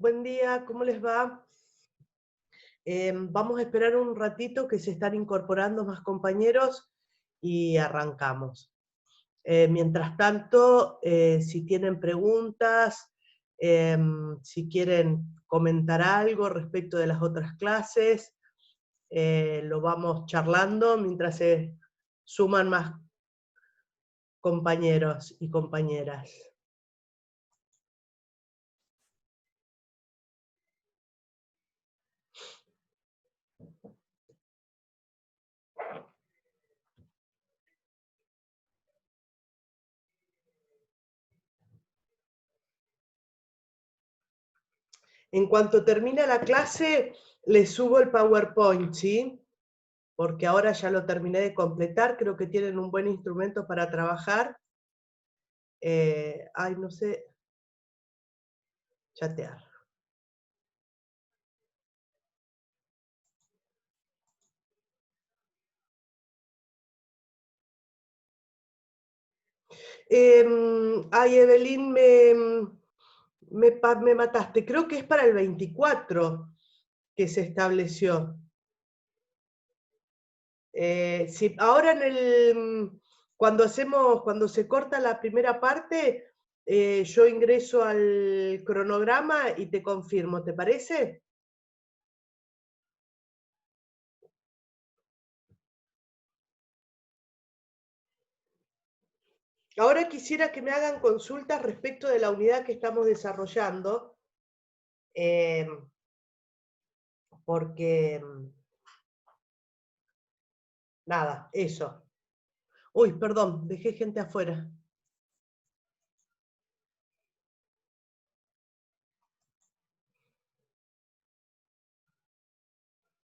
Buen día, ¿cómo les va? Vamos a esperar un ratito que se están incorporando más compañeros y arrancamos. Mientras tanto, si tienen preguntas, si quieren comentar algo respecto de las otras clases, lo vamos charlando mientras se suman más compañeros y compañeras. En cuanto termine la clase, les subo el PowerPoint, ¿sí? Porque ahora ya lo terminé de completar, creo que tienen un buen instrumento para trabajar. Ay, no sé, chatear. Ay, Evelyn, me mataste. Creo que es para el 24 que se estableció. Sí, ahora cuando se corta la primera parte, yo ingreso al cronograma y te confirmo, ¿te parece? Ahora quisiera que me hagan consultas respecto de la unidad que estamos desarrollando, porque, nada, eso. Uy, perdón, dejé gente afuera.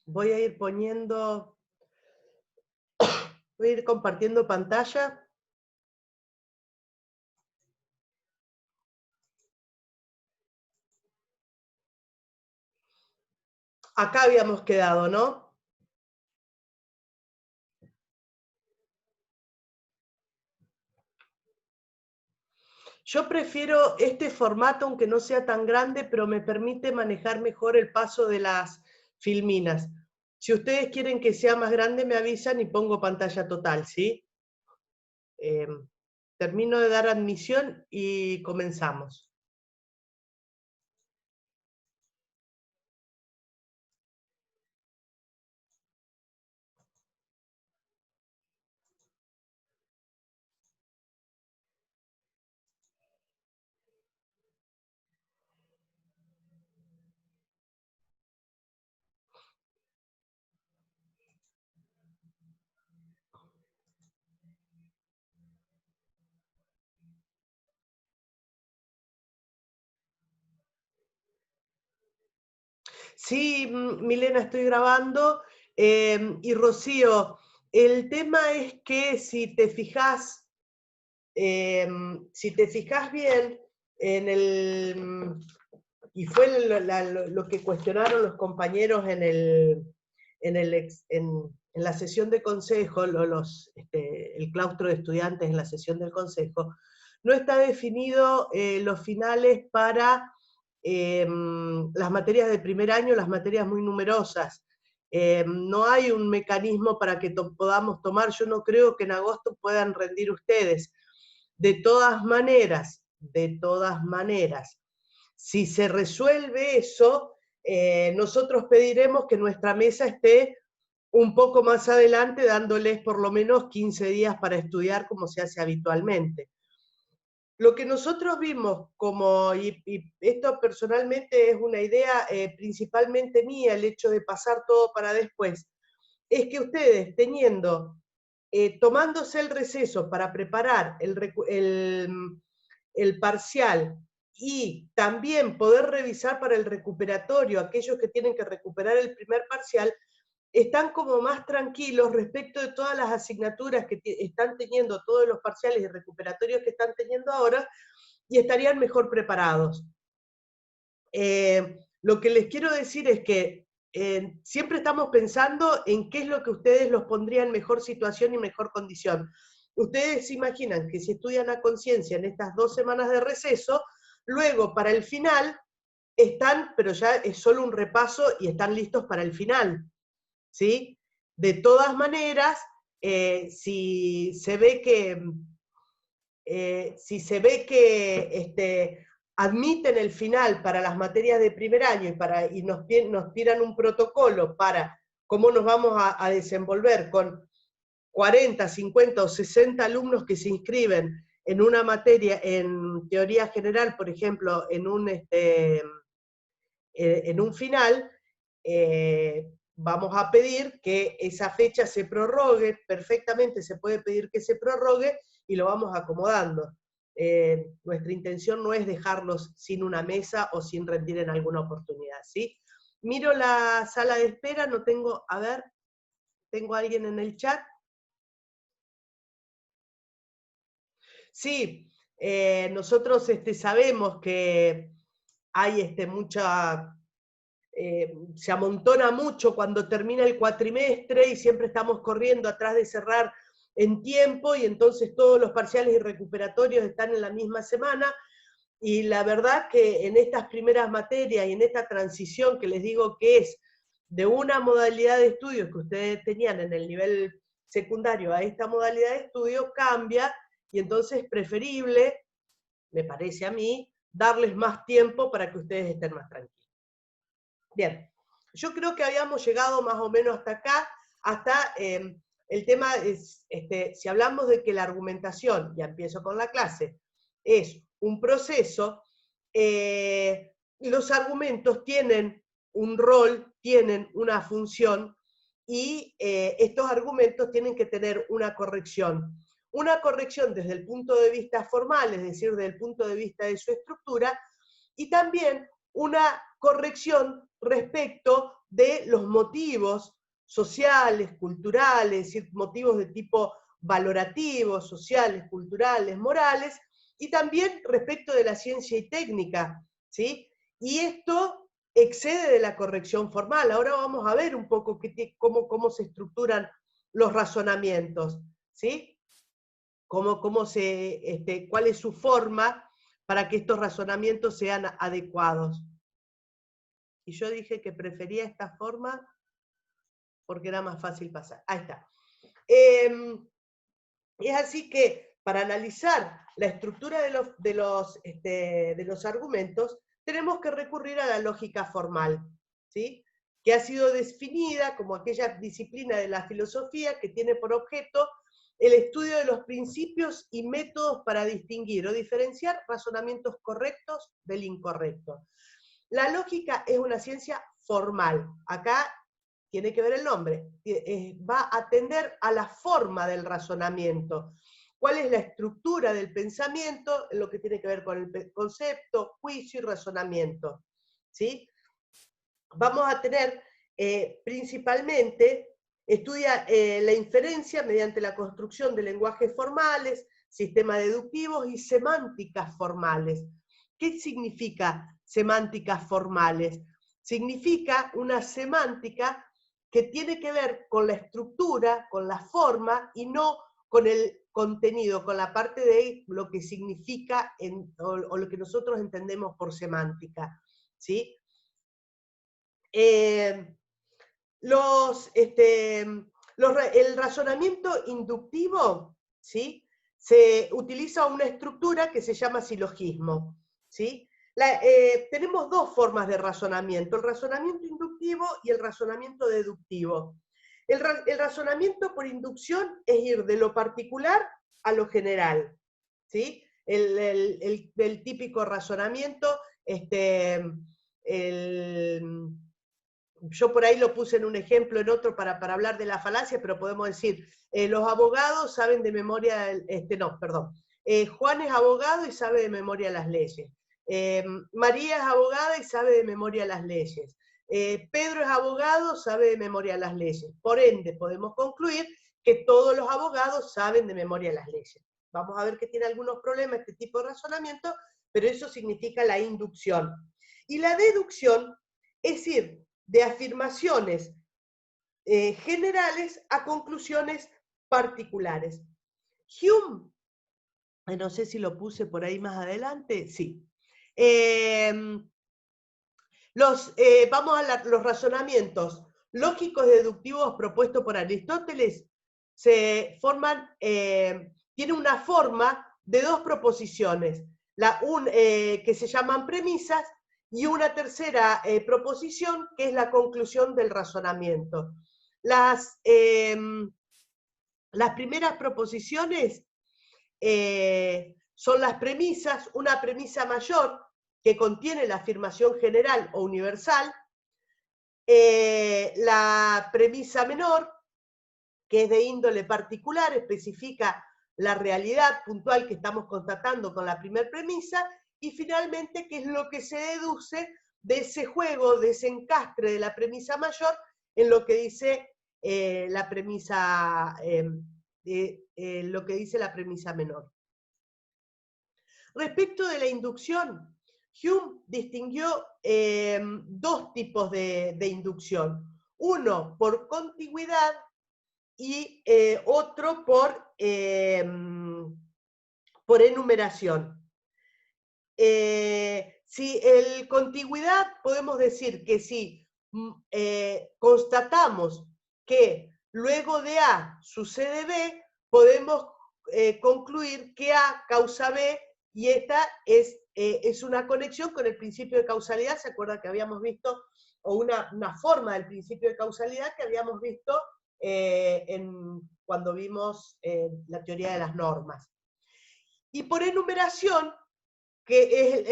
Voy a ir poniendo, voy a ir compartiendo pantalla. Acá habíamos quedado, ¿no? Yo prefiero este formato, aunque no sea tan grande, pero me permite manejar mejor el paso de las filminas. Si ustedes quieren que sea más grande, me avisan y pongo pantalla total, ¿sí? Termino de dar admisión y comenzamos. Sí, Milena, estoy grabando. Y Rocío, el tema es que si te fijas bien en y fue lo que cuestionaron los compañeros en la sesión de consejo, el claustro de estudiantes en la sesión del consejo, no está definido los finales para las materias de primer año, las materias muy numerosas. No hay un mecanismo para que podamos tomar, yo no creo que en agosto puedan rendir ustedes. De todas maneras, si se resuelve eso, nosotros pediremos que nuestra mesa esté un poco más adelante, dándoles por lo menos 15 días para estudiar como se hace habitualmente. Lo que nosotros vimos y esto personalmente es una idea principalmente mía, el hecho de pasar todo para después, es que ustedes tomándose el receso para preparar el parcial y también poder revisar para el recuperatorio aquellos que tienen que recuperar el primer parcial, están como más tranquilos respecto de todas las asignaturas que están teniendo, todos los parciales y recuperatorios que están teniendo ahora, y estarían mejor preparados. Lo que les quiero decir es que siempre estamos pensando en qué es lo que ustedes los pondría en mejor situación y mejor condición. Ustedes se imaginan que si estudian a conciencia en estas 2 semanas de receso, luego para el final están, pero ya es solo un repaso y están listos para el final, ¿sí? De todas maneras, si se ve que admiten el final para las materias de primer año y nos tiran un protocolo para cómo nos vamos a desenvolver con 40, 50 o 60 alumnos que se inscriben en una materia, en teoría general, por ejemplo, en un final, vamos a pedir que esa fecha se prorrogue, perfectamente se puede pedir que se prorrogue, y lo vamos acomodando. Nuestra intención no es dejarlos sin una mesa o sin rendir en alguna oportunidad, ¿sí? Miro la sala de espera, no tengo, a ver, ¿tengo a alguien en el chat? Sí, nosotros sabemos que hay se amontona mucho cuando termina el cuatrimestre y siempre estamos corriendo atrás de cerrar en tiempo, y entonces todos los parciales y recuperatorios están en la misma semana, y la verdad que en estas primeras materias y en esta transición que les digo que es de una modalidad de estudio que ustedes tenían en el nivel secundario a esta modalidad de estudio, cambia, y entonces es preferible, me parece a mí, darles más tiempo para que ustedes estén más tranquilos. Bien, yo creo que habíamos llegado más o menos hasta acá, hasta el tema, si hablamos de que la argumentación, ya empiezo con la clase, es un proceso, los argumentos tienen un rol, tienen una función, y estos argumentos tienen que tener una corrección. Una corrección desde el punto de vista formal, es decir, desde el punto de vista de su estructura, y también una corrección respecto de los motivos sociales, culturales, motivos de tipo valorativo, sociales, culturales, morales, y también respecto de la ciencia y técnica, ¿sí? Y esto excede de la corrección formal. Ahora vamos a ver un poco cómo se estructuran los razonamientos, ¿sí? ¿Cuál es su forma para que estos razonamientos sean adecuados? Y yo dije que prefería esta forma porque era más fácil pasar. Ahí está. Es así que para analizar la estructura de los argumentos, tenemos que recurrir a la lógica formal, ¿sí? Que ha sido definida como aquella disciplina de la filosofía que tiene por objeto el estudio de los principios y métodos para distinguir o diferenciar razonamientos correctos del incorrecto. La lógica es una ciencia formal. Acá tiene que ver el nombre. Va a atender a la forma del razonamiento. ¿Cuál es la estructura del pensamiento? Lo que tiene que ver con el concepto, juicio y razonamiento, ¿sí? Vamos a tener principalmente, estudia la inferencia mediante la construcción de lenguajes formales, sistemas deductivos y semánticas formales. ¿Qué significa semánticas formales? Significa una semántica que tiene que ver con la estructura, con la forma, y no con el contenido, con la parte de lo que significa o lo que nosotros entendemos por semántica, ¿sí? El razonamiento inductivo, ¿sí? Se utiliza una estructura que se llama silogismo, ¿sí? Tenemos dos formas de razonamiento, el razonamiento inductivo y el razonamiento deductivo. El razonamiento por inducción es ir de lo particular a lo general, ¿sí? El típico razonamiento, yo por ahí lo puse en un ejemplo, en otro, para hablar de la falacia, pero podemos decir, los abogados saben de memoria, Juan es abogado y sabe de memoria las leyes. María es abogada y sabe de memoria las leyes. Pedro es abogado, sabe de memoria las leyes. Por ende, podemos concluir que todos los abogados saben de memoria las leyes. Vamos a ver que tiene algunos problemas este tipo de razonamiento, pero eso significa la inducción. Y la deducción es ir de afirmaciones generales a conclusiones particulares. Hume, no sé si lo puse por ahí más adelante, sí. Vamos a los razonamientos lógicos deductivos propuestos por Aristóteles. Tienen una forma de dos proposiciones, que se llaman premisas, y una tercera proposición, que es la conclusión del razonamiento. Las primeras proposiciones son las premisas, una premisa mayor que contiene la afirmación general o universal, la premisa menor, que es de índole particular, especifica la realidad puntual que estamos constatando con la primera premisa, y finalmente, que es lo que se deduce de ese juego, de ese encastre de la premisa mayor, en lo que dice la premisa menor. Respecto de la inducción, Hume distinguió dos tipos de inducción. Uno por contigüidad y otro por enumeración. Si el contigüidad, podemos decir que si constatamos que luego de A sucede B, podemos concluir que A causa B, y esta es una conexión con el principio de causalidad. ¿Se acuerdan que habíamos visto, o una forma del principio de causalidad que habíamos visto cuando vimos la teoría de las normas? Y por enumeración, que es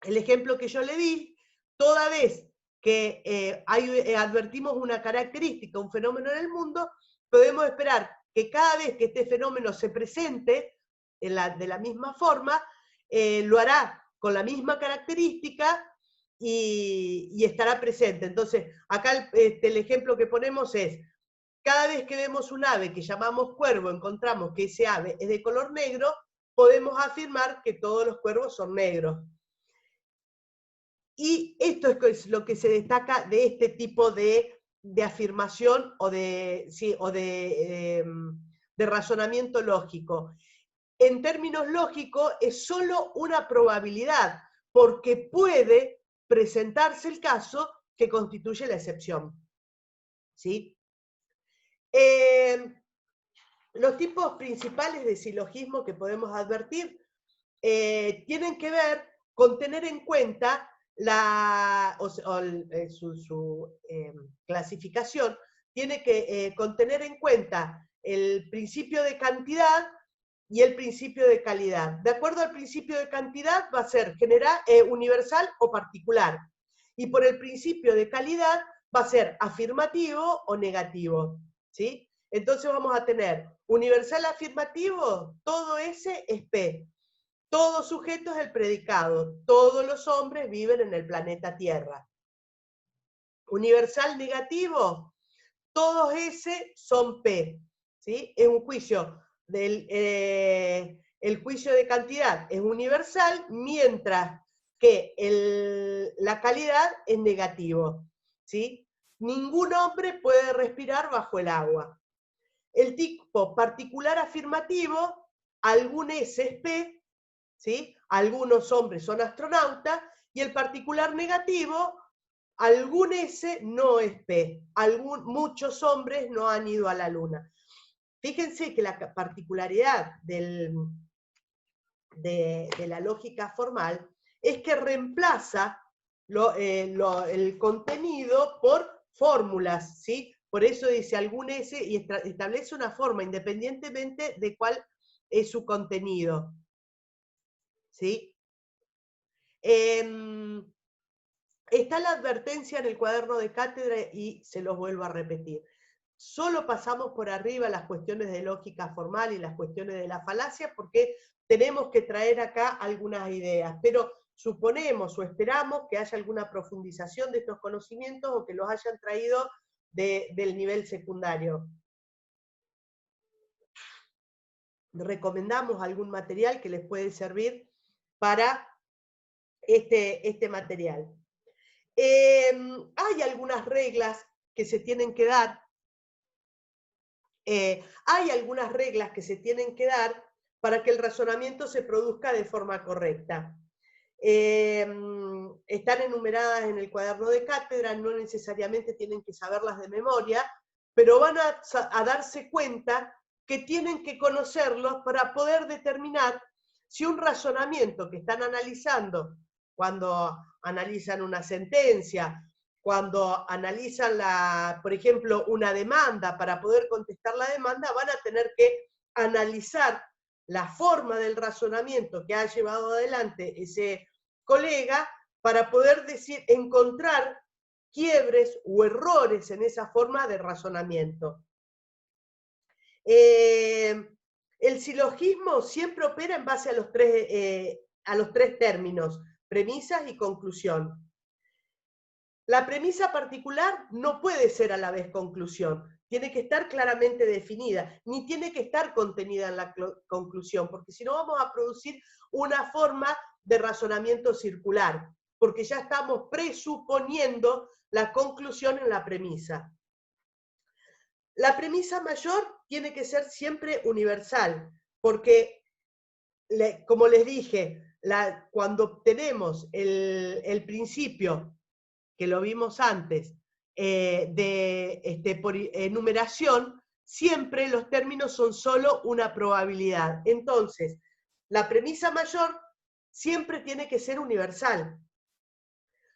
el ejemplo que yo le di, toda vez que advertimos una característica, un fenómeno en el mundo, podemos esperar que cada vez que este fenómeno se presente de la misma forma, lo hará con la misma característica y estará presente. Entonces, acá el ejemplo que ponemos es: cada vez que vemos un ave que llamamos cuervo, encontramos que ese ave es de color negro, podemos afirmar que todos los cuervos son negros. Y esto es lo que se destaca de este tipo de afirmación o de razonamiento lógico. En términos lógicos, es solo una probabilidad, porque puede presentarse el caso que constituye la excepción. ¿Sí? Los tipos principales de silogismo que podemos advertir tienen que ver con tener en cuenta su clasificación, tiene que tener en cuenta el principio de cantidad y el principio de calidad. De acuerdo al principio de cantidad, va a ser universal o particular. Y por el principio de calidad, va a ser afirmativo o negativo. ¿Sí? Entonces vamos a tener universal afirmativo, todo ese es P. Todo sujeto es el predicado. Todos los hombres viven en el planeta Tierra. Universal negativo, todos ese son P. ¿Sí? Es un juicio el juicio de cantidad es universal, mientras que la calidad es negativo. ¿Sí? Ningún hombre puede respirar bajo el agua. El tipo particular afirmativo, algún S es P, ¿sí? Algunos hombres son astronautas, y el particular negativo, algún S no es P, muchos hombres no han ido a la luna. Fíjense que la particularidad de la lógica formal es que reemplaza el contenido por fórmulas, ¿sí? Por eso dice algún S y establece una forma independientemente de cuál es su contenido. ¿Sí? Está la advertencia en el cuaderno de cátedra y se los vuelvo a repetir. Solo pasamos por arriba las cuestiones de lógica formal y las cuestiones de la falacia porque tenemos que traer acá algunas ideas, pero suponemos o esperamos que haya alguna profundización de estos conocimientos o que los hayan traído del nivel secundario. Recomendamos algún material que les puede servir para este material. Hay algunas reglas que se tienen que dar. Hay algunas reglas que se tienen que dar para que el razonamiento se produzca de forma correcta. están enumeradas en el cuaderno de cátedra, no necesariamente tienen que saberlas de memoria, pero van a darse cuenta que tienen que conocerlos para poder determinar si un razonamiento que están analizando, cuando analizan una sentencia, cuando analizan, por ejemplo, una demanda, para poder contestar la demanda, van a tener que analizar la forma del razonamiento que ha llevado adelante ese colega para poder encontrar quiebres o errores en esa forma de razonamiento. El silogismo siempre opera en base a los tres términos, premisas y conclusión. La premisa particular no puede ser a la vez conclusión, tiene que estar claramente definida, ni tiene que estar contenida en la conclusión, porque si no vamos a producir una forma de razonamiento circular, porque ya estamos presuponiendo la conclusión en la premisa. La premisa mayor tiene que ser siempre universal, porque, como les dije, cuando obtenemos el principio, que lo vimos antes, por enumeración, siempre los términos son solo una probabilidad. Entonces, la premisa mayor siempre tiene que ser universal.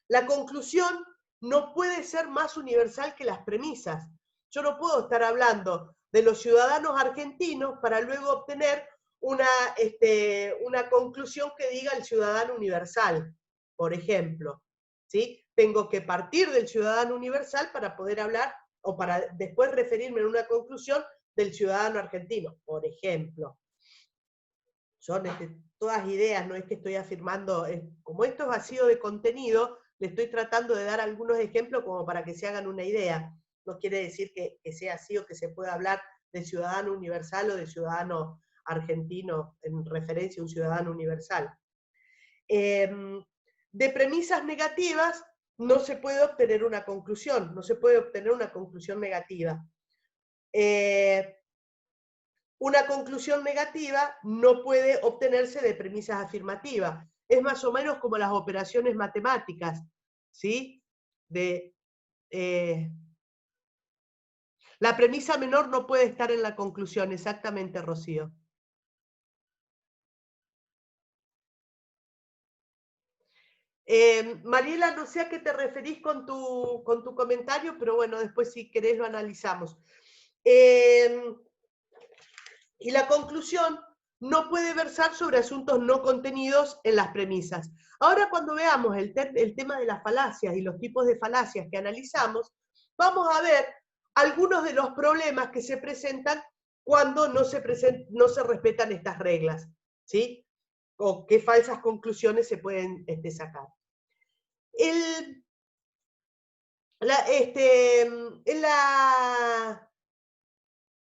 La conclusión no puede ser más universal que las premisas. Yo no puedo estar hablando de los ciudadanos argentinos para luego obtener una conclusión que diga el ciudadano universal, por ejemplo. ¿Sí? Tengo que partir del ciudadano universal para poder hablar, o para después referirme en una conclusión del ciudadano argentino, por ejemplo. Son todas ideas, no es que estoy afirmando, como esto es vacío de contenido, le estoy tratando de dar algunos ejemplos como para que se hagan una idea. No quiere decir que sea así o que se pueda hablar de ciudadano universal o de ciudadano argentino en referencia a un ciudadano universal. De premisas negativas no se puede obtener una conclusión, no se puede obtener una conclusión negativa. Una conclusión negativa no puede obtenerse de premisas afirmativas. Es más o menos como las operaciones matemáticas, ¿sí? La premisa menor no puede estar en la conclusión, exactamente, Rocío. Mariela, no sé a qué te referís con tu comentario, pero bueno, después si querés lo analizamos. Y la conclusión no puede versar sobre asuntos no contenidos en las premisas. Ahora, cuando veamos el tema de las falacias y los tipos de falacias que analizamos, vamos a ver algunos de los problemas que se presentan cuando no se respetan estas reglas, ¿sí? O qué falsas conclusiones se pueden sacar. En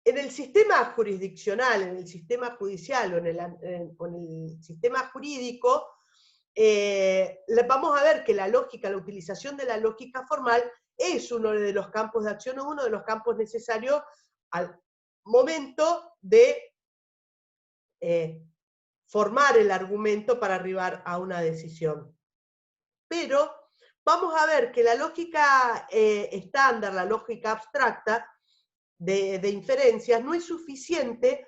el sistema jurisdiccional, en el sistema judicial o en el sistema jurídico, vamos a ver que la utilización de la lógica formal es uno de los campos de acción, o uno de los campos necesarios al momento de formar el argumento para arribar a una decisión. Pero vamos a ver que la lógica estándar, la lógica abstracta de inferencias, no es suficiente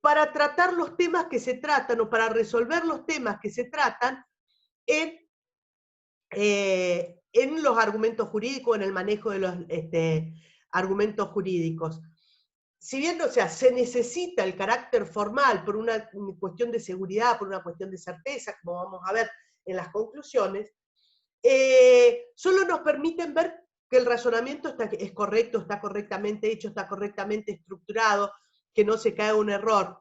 para tratar los temas que se tratan o para resolver los temas que se tratan en los argumentos jurídicos, en el manejo de los argumentos jurídicos. Si bien, o sea, se necesita el carácter formal por una cuestión de seguridad, por una cuestión de certeza, como vamos a ver en las conclusiones, solo nos permiten ver que el razonamiento es correcto, está correctamente hecho, está correctamente estructurado, que no se cae un error.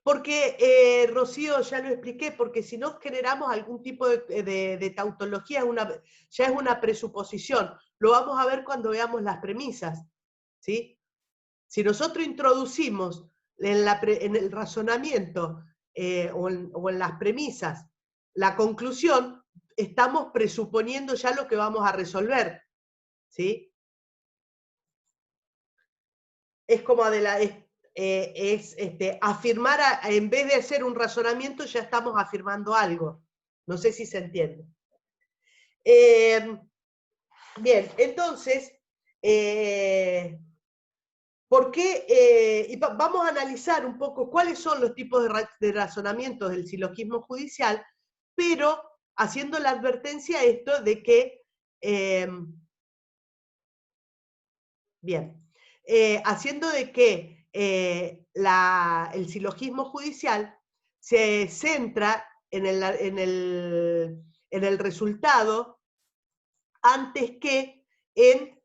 Porque, Rocío, ya lo expliqué, porque si no generamos algún tipo de tautología, ya es una presuposición. Lo vamos a ver cuando veamos las premisas, ¿sí? Si nosotros introducimos en el razonamiento o en las premisas la conclusión, estamos presuponiendo ya lo que vamos a resolver, ¿sí? Es como es afirmar, en vez de hacer un razonamiento, ya estamos afirmando algo. No sé si se entiende. Bien, entonces, ¿por qué? Y vamos a analizar un poco cuáles son los tipos de razonamientos del silogismo judicial, pero haciendo la advertencia esto de que, haciendo de que el silogismo judicial se centra en el resultado antes que en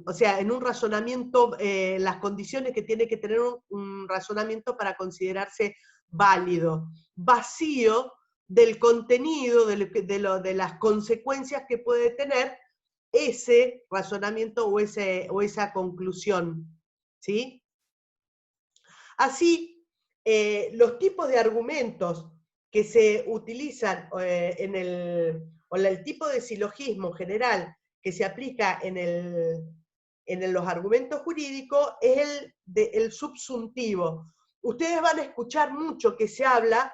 o sea, en un razonamiento, las condiciones que tiene que tener un razonamiento para considerarse válido, vacío del contenido, de las consecuencias que puede tener ese razonamiento o esa conclusión, ¿sí? Así, los tipos de argumentos que se utilizan o el tipo de silogismo general que se aplica en los argumentos jurídicos es el subsuntivo. Ustedes van a escuchar mucho que se habla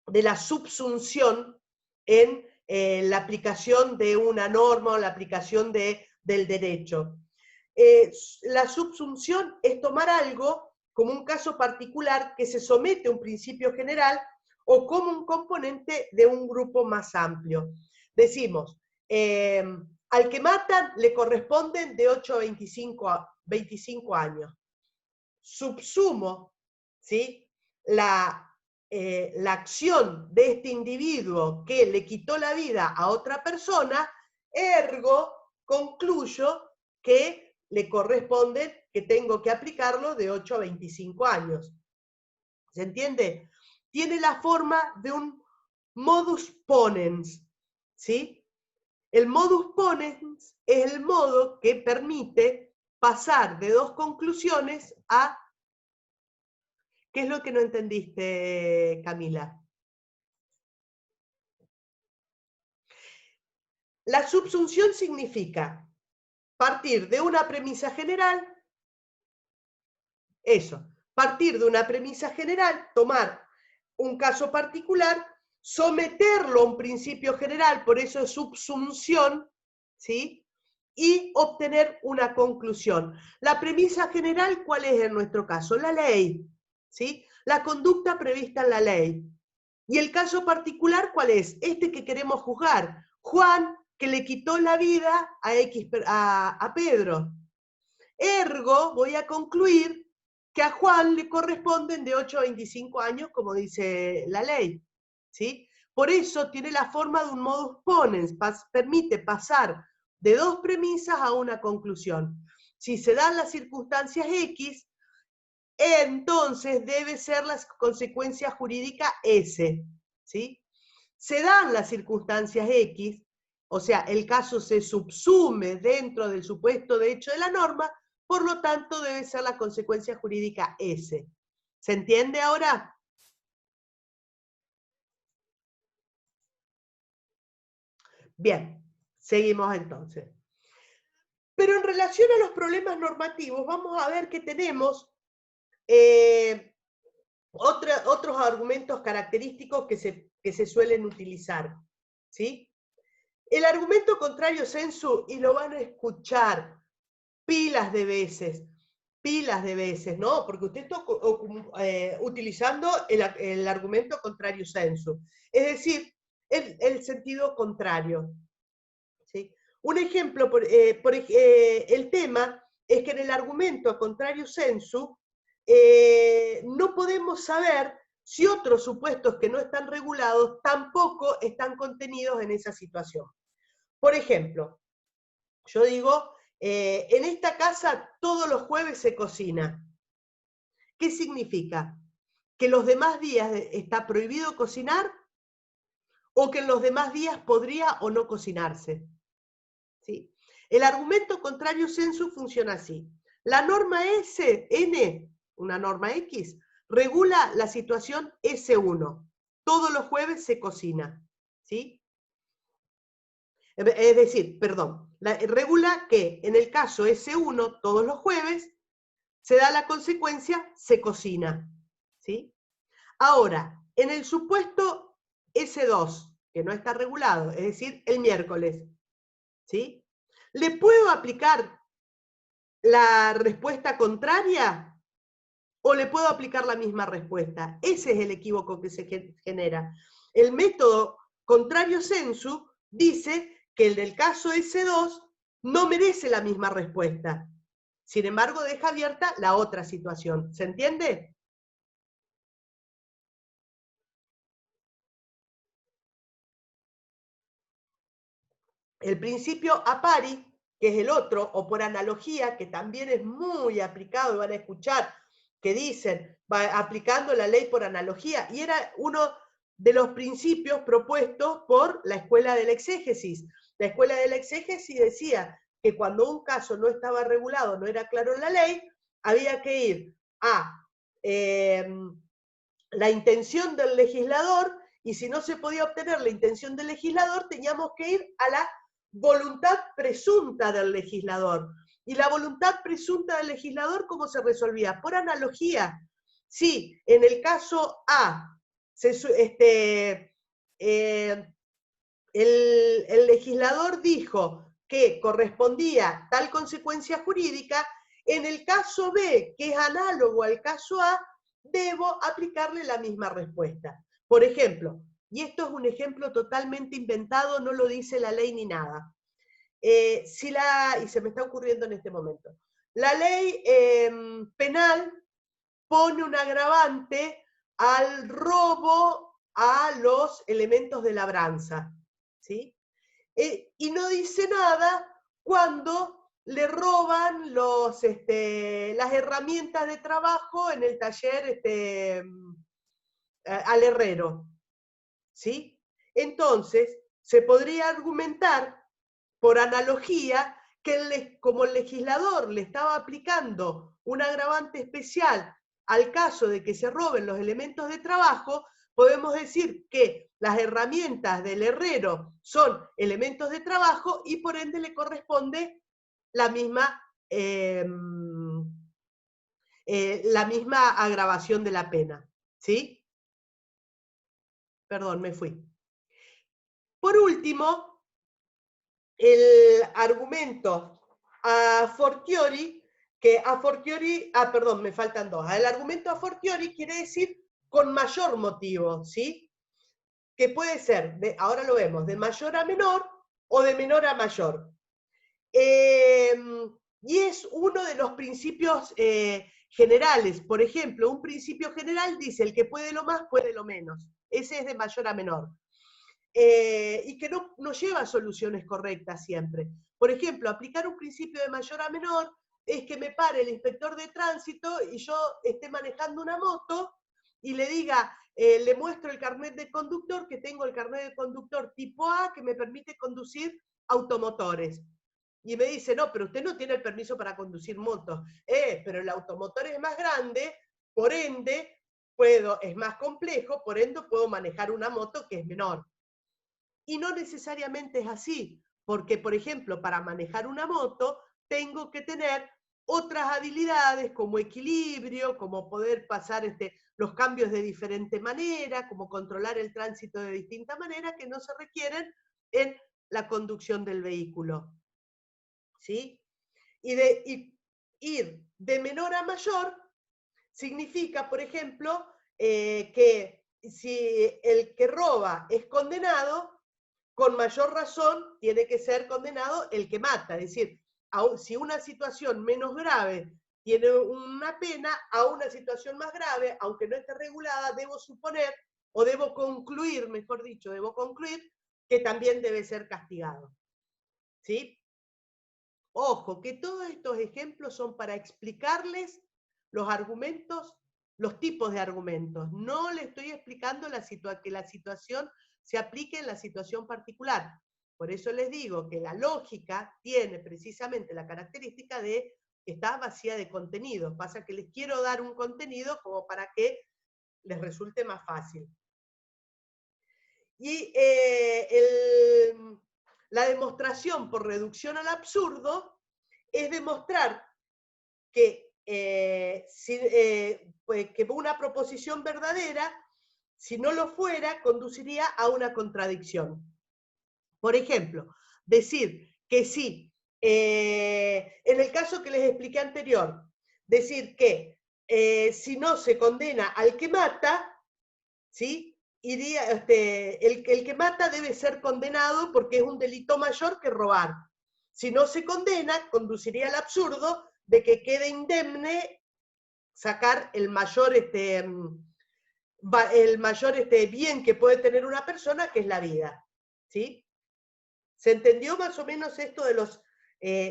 de la subsunción en la aplicación de una norma o la aplicación del derecho. La subsunción es tomar algo como un caso particular que se somete a un principio general o como un componente de un grupo más amplio. Decimos, al que matan le corresponden de 8 a 25 años. Subsumo, ¿sí?, la acción de este individuo que le quitó la vida a otra persona, ergo concluyo que le corresponde, que tengo que aplicarlo de 8 a 25 años. ¿Se entiende? Tiene la forma de un modus ponens, ¿sí? El modus ponens es el modo que permite pasar de dos conclusiones a... ¿Qué es lo que no entendiste, Camila? La subsunción significa partir de una premisa general, partir de una premisa general, tomar un caso particular, someterlo a un principio general, por eso es subsunción, ¿sí?, y obtener una conclusión. La premisa general, ¿cuál es en nuestro caso? La ley, ¿sí?, la conducta prevista en la ley. Y el caso particular, ¿cuál es? Este que queremos juzgar. Juan, que le quitó la vida a Pedro. Ergo, voy a concluir que a Juan le corresponden de 8 a 25 años, como dice la ley, ¿sí? Por eso tiene la forma de un modus ponens, permite pasar de dos premisas a una conclusión. Si se dan las circunstancias X, entonces debe ser la consecuencia jurídica S, ¿sí? Se dan las circunstancias X, o sea, el caso se subsume dentro del supuesto de hecho de la norma, por lo tanto debe ser la consecuencia jurídica S. ¿Se entiende ahora? Bien, seguimos entonces. Pero en relación a los problemas normativos, vamos a ver que tenemos otros argumentos característicos que se suelen utilizar, ¿sí? El argumento contrario sensu, y lo van a escuchar pilas de veces, ¿no? Porque usted está utilizando el argumento contrario sensu, es decir, el sentido contrario, ¿sí? Un ejemplo, el tema es que en el argumento contrario sensu no podemos saber si otros supuestos que no están regulados tampoco están contenidos en esa situación. Por ejemplo, yo digo, en esta casa todos los jueves se cocina. ¿Qué significa? ¿Que los demás días está prohibido cocinar? ¿O que en los demás días podría o no cocinarse? ¿Sí? El argumento contrario sensu funciona así. La norma N, una norma X, regula la situación S1. Todos los jueves se cocina. ¿Sí? Es decir, perdón, regula que en el caso S1, todos los jueves, se da la consecuencia, se cocina. ¿Sí? Ahora, en el supuesto S2, que no está regulado, es decir, el miércoles, ¿sí? ¿Le puedo aplicar la respuesta contraria o le puedo aplicar la misma respuesta? Ese es el equívoco que se genera. El método contrario sensu dice que el del caso S2 no merece la misma respuesta. Sin embargo, deja abierta la otra situación. ¿Se entiende? El principio a pari, que es el otro, o por analogía, que también es muy aplicado, y van a escuchar que dicen, va aplicando la ley por analogía, y era uno de los principios propuestos por la escuela del exégesis. La escuela del exégesis decía que cuando un caso no estaba regulado, no era claro en la ley, había que ir a la intención del legislador, y si no se podía obtener la intención del legislador, teníamos que ir a la voluntad presunta del legislador. Y la voluntad presunta del legislador, ¿cómo se resolvía? Por analogía. Sí, en el caso A, el legislador dijo que correspondía tal consecuencia jurídica, en el caso B, que es análogo al caso A, debo aplicarle la misma respuesta. Por ejemplo, y esto es un ejemplo totalmente inventado, no lo dice la ley ni nada. Y se me está ocurriendo en este momento. La ley penal pone un agravante al robo a los elementos de labranza, ¿sí? Y no dice nada cuando le roban las herramientas de trabajo en el taller al herrero, ¿sí? Entonces, se podría argumentar, por analogía, que como el legislador le estaba aplicando un agravante especial al caso de que se roben los elementos de trabajo, podemos decir que las herramientas del herrero son elementos de trabajo y por ende le corresponde la misma agravación de la pena. ¿Sí? Perdón, me fui. Por último, el argumento a fortiori, perdón, me faltan dos. El argumento a fortiori quiere decir con mayor motivo, ¿sí? Que puede ser, ahora lo vemos, de mayor a menor o de menor a mayor. Y es uno de los principios generales. Por ejemplo, un principio general dice, el que puede lo más, puede lo menos. Ese es de mayor a menor. Y que no lleva soluciones correctas siempre. Por ejemplo, aplicar un principio de mayor a menor es que me pare el inspector de tránsito y yo esté manejando una moto y le diga, le muestro el carnet de conductor, que tengo el carnet de conductor tipo A que me permite conducir automotores. Y me dice, no, pero usted no tiene el permiso para conducir motos. Pero el automotor es más grande, por ende, es más complejo, por ende puedo manejar una moto que es menor. Y no necesariamente es así, porque, por ejemplo, para manejar una moto, tengo que tener otras habilidades como equilibrio, como poder pasar los cambios de diferente manera, como controlar el tránsito de distinta manera, que no se requieren en la conducción del vehículo. ¿Sí? Y ir de menor a mayor significa, por ejemplo, que si el que roba es condenado, con mayor razón tiene que ser condenado el que mata. Es decir, si una situación menos grave tiene una pena, a una situación más grave, aunque no esté regulada, debo suponer, o debo concluir, mejor dicho, debo concluir que también debe ser castigado. ¿Sí? Ojo, que todos estos ejemplos son para explicarles los argumentos, los tipos de argumentos. No le estoy explicando que la situación se aplique en la situación particular. Por eso les digo que la lógica tiene precisamente la característica de que está vacía de contenido. Pasa que les quiero dar un contenido como para que les resulte más fácil. Y la demostración por reducción al absurdo es demostrar que pues, que una proposición verdadera, si no lo fuera, conduciría a una contradicción. Por ejemplo, decir que sí, en el caso que les expliqué anterior, decir que si no se condena al que mata, ¿sí? Iría, el que mata debe ser condenado porque es un delito mayor que robar. Si no se condena, conduciría al absurdo de que quede indemne sacar el mayor, bien que puede tener una persona, que es la vida. ¿Sí? ¿Se entendió más o menos esto de los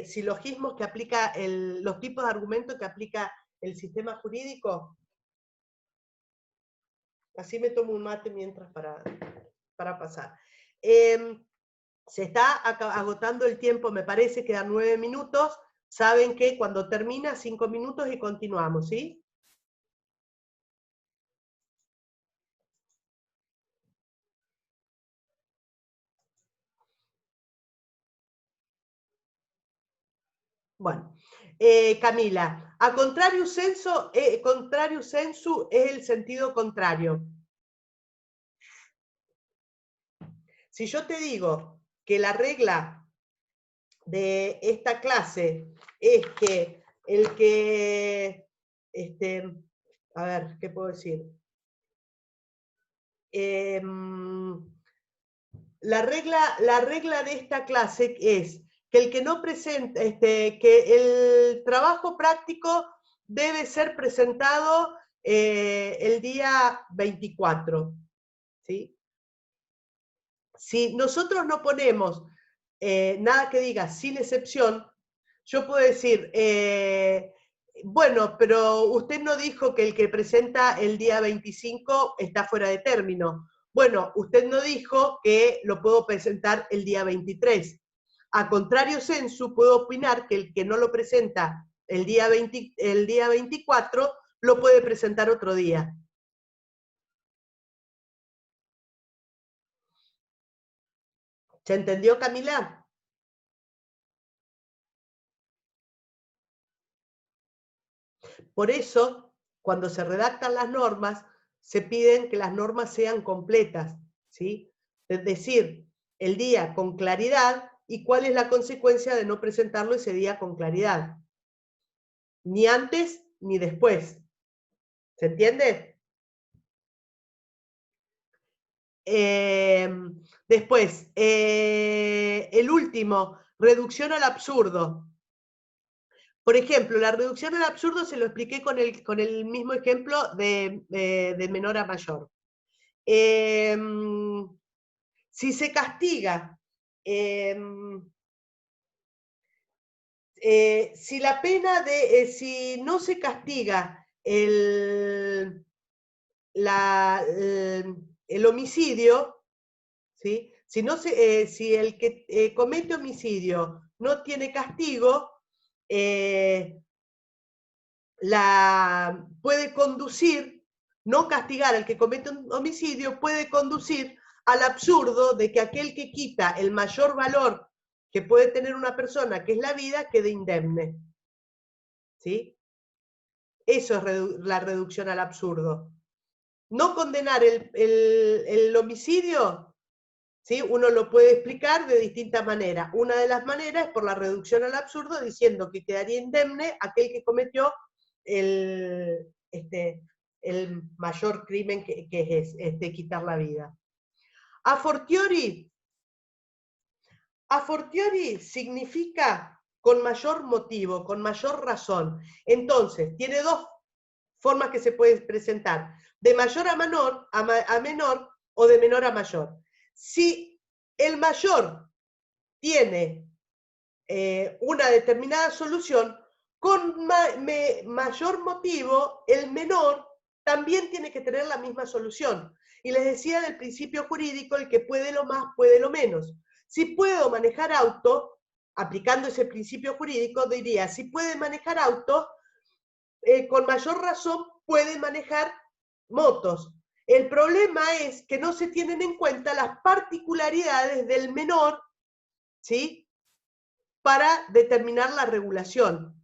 silogismos que aplica, los tipos de argumentos que aplica el sistema jurídico? Así me tomo un mate mientras para pasar. Se está agotando el tiempo, me parece, quedan 9 minutos. Saben que cuando termina, 5 minutos y continuamos, ¿sí? Bueno, Camila, a contrario sensu es el sentido contrario. Si yo te digo que la regla de esta clase es que el que, a ver, ¿qué puedo decir? La regla de esta clase es que el que no presenta, que el trabajo práctico debe ser presentado el día 24, ¿sí? Si nosotros no ponemos nada que diga sin excepción, yo puedo decir, bueno, pero usted no dijo que el que presenta el día 25 está fuera de término. Bueno, usted no dijo que lo puedo presentar el día 23. A contrario sensu, puedo opinar que el que no lo presenta el día 24 lo puede presentar otro día. ¿Se entendió, Camila? Por eso, cuando se redactan las normas, se piden que las normas sean completas, ¿sí? Es decir, el día con claridad y cuál es la consecuencia de no presentarlo ese día con claridad. Ni antes ni después. ¿Se entiende? Después, el último, reducción al absurdo. Por ejemplo, la reducción al absurdo se lo expliqué con el mismo ejemplo de menor a mayor. Si se castiga, si la pena si no se castiga el homicidio, ¿sí? Si el que comete homicidio no tiene castigo, puede conducir, no castigar al que comete un homicidio, puede conducir al absurdo de que aquel que quita el mayor valor que puede tener una persona, que es la vida, quede indemne. ¿Sí? Eso es la reducción al absurdo. No condenar el homicidio, ¿sí? Uno lo puede explicar de distintas maneras. Una de las maneras es por la reducción al absurdo, diciendo que quedaría indemne aquel que cometió el mayor crimen que es quitar la vida. A fortiori significa con mayor motivo, con mayor razón. Entonces, tiene dos formas que se puede presentar, de mayor a menor, a menor o de menor a mayor. Si el mayor tiene una determinada solución, con mayor motivo, el menor también tiene que tener la misma solución. Y les decía del principio jurídico, el que puede lo más, puede lo menos. Si puedo manejar auto, aplicando ese principio jurídico, diría, si puede manejar auto, con mayor razón puede manejar motos. El problema es que no se tienen en cuenta las particularidades del menor, ¿sí? Para determinar la regulación.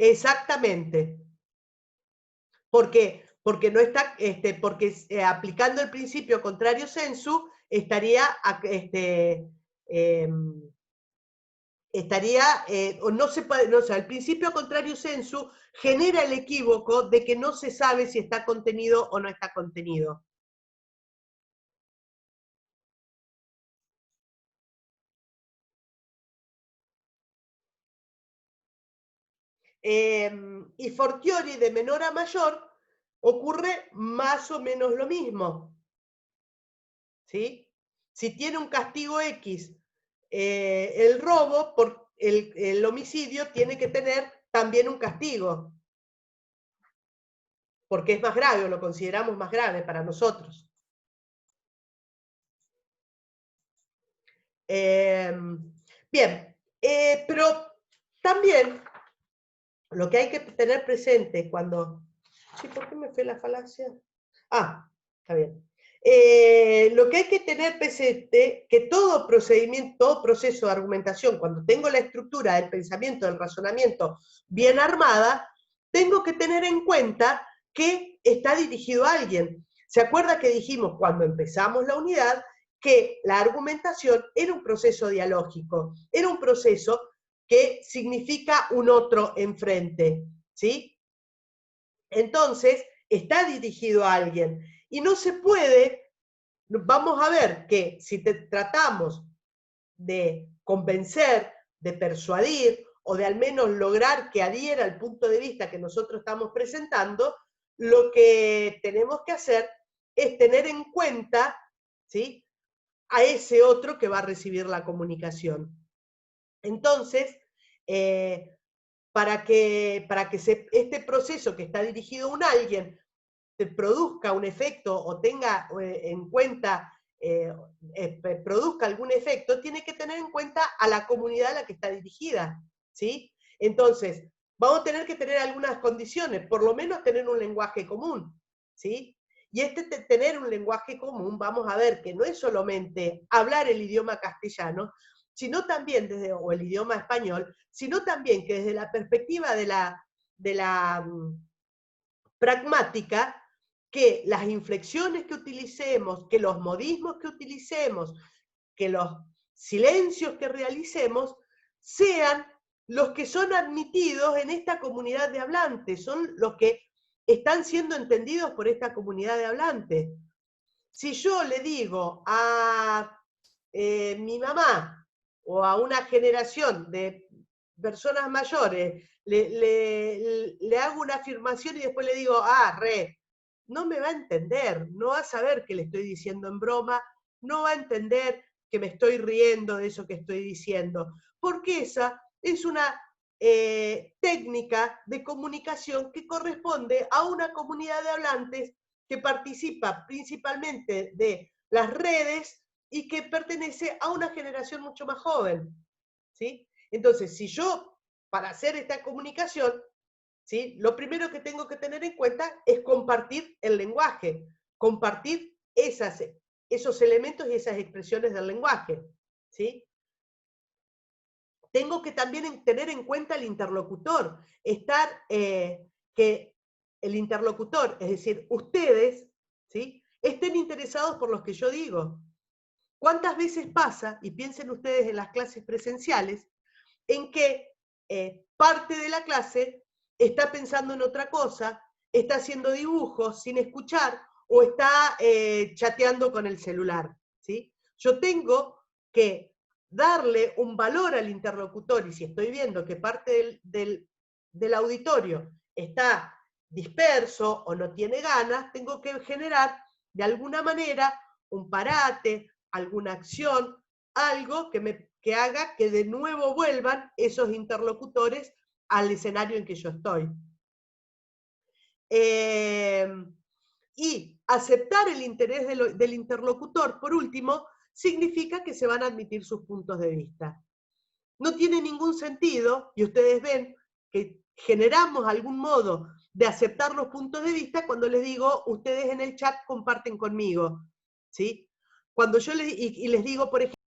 Exactamente. Porque no está, aplicando el principio contrario sensu, estaría, o no se puede, no, o sea, el principio contrario sensu genera el equívoco de que no se sabe si está contenido o no está contenido. Y fortiori, de menor a mayor, ocurre más o menos lo mismo. ¿Sí? Si tiene un castigo X el robo, por el homicidio tiene que tener también un castigo, porque es más grave, o lo consideramos más grave para nosotros. Bien, pero también lo que hay que tener presente cuando... Sí, ¿por qué me fue la falacia? Ah, está bien. Lo que hay que tener presente que todo procedimiento, todo proceso de argumentación, cuando tengo la estructura del pensamiento, del razonamiento bien armada, tengo que tener en cuenta que está dirigido a alguien. ¿Se acuerda que dijimos cuando empezamos la unidad que la argumentación era un proceso dialógico, era un proceso que significa un otro enfrente, ¿sí? Entonces, está dirigido a alguien. Y no se puede, vamos a ver que si tratamos de convencer, de persuadir, o de al menos lograr que adhiera al punto de vista que nosotros estamos presentando, lo que tenemos que hacer es tener en cuenta, ¿sí?, a ese otro que va a recibir la comunicación. Entonces, para que este proceso que está dirigido a un alguien produzca un efecto o tenga en cuenta, produzca algún efecto, tiene que tener en cuenta a la comunidad a la que está dirigida, ¿sí? Entonces, vamos a tener que tener algunas condiciones, por lo menos tener un lenguaje común, ¿sí? Y tener un lenguaje común, vamos a ver que no es solamente hablar el idioma castellano, sino también o el idioma español, sino también que desde la perspectiva de la pragmática, que las inflexiones que utilicemos, que los modismos que utilicemos, que los silencios que realicemos, sean los que son admitidos en esta comunidad de hablantes, son los que están siendo entendidos por esta comunidad de hablantes. Si yo le digo a mi mamá o a una generación de personas mayores, le hago una afirmación y después le digo, no me va a entender, no va a saber que le estoy diciendo en broma, no va a entender que me estoy riendo de eso que estoy diciendo, porque esa es una técnica de comunicación que corresponde a una comunidad de hablantes que participa principalmente de las redes y que pertenece a una generación mucho más joven, ¿sí? Entonces, si yo, para hacer esta comunicación, ¿sí?, lo primero que tengo que tener en cuenta es compartir el lenguaje, compartir esos elementos y esas expresiones del lenguaje, ¿sí? Tengo que también tener en cuenta el interlocutor, que el interlocutor, es decir, ustedes, ¿sí?, estén interesados por lo que yo digo. ¿Cuántas veces pasa, y piensen ustedes en las clases presenciales, en que parte de la clase está pensando en otra cosa, está haciendo dibujos sin escuchar o está chateando con el celular, ¿sí? Yo tengo que darle un valor al interlocutor, y si estoy viendo que parte del auditorio está disperso o no tiene ganas, tengo que generar de alguna manera un parate, alguna acción, algo que haga que de nuevo vuelvan esos interlocutores al escenario en que yo estoy. Y aceptar el interés del interlocutor, por último, significa que se van a admitir sus puntos de vista. No tiene ningún sentido, y ustedes ven que generamos algún modo de aceptar los puntos de vista cuando les digo, ustedes en el chat comparten conmigo, ¿sí? Cuando yo les digo, por ejemplo,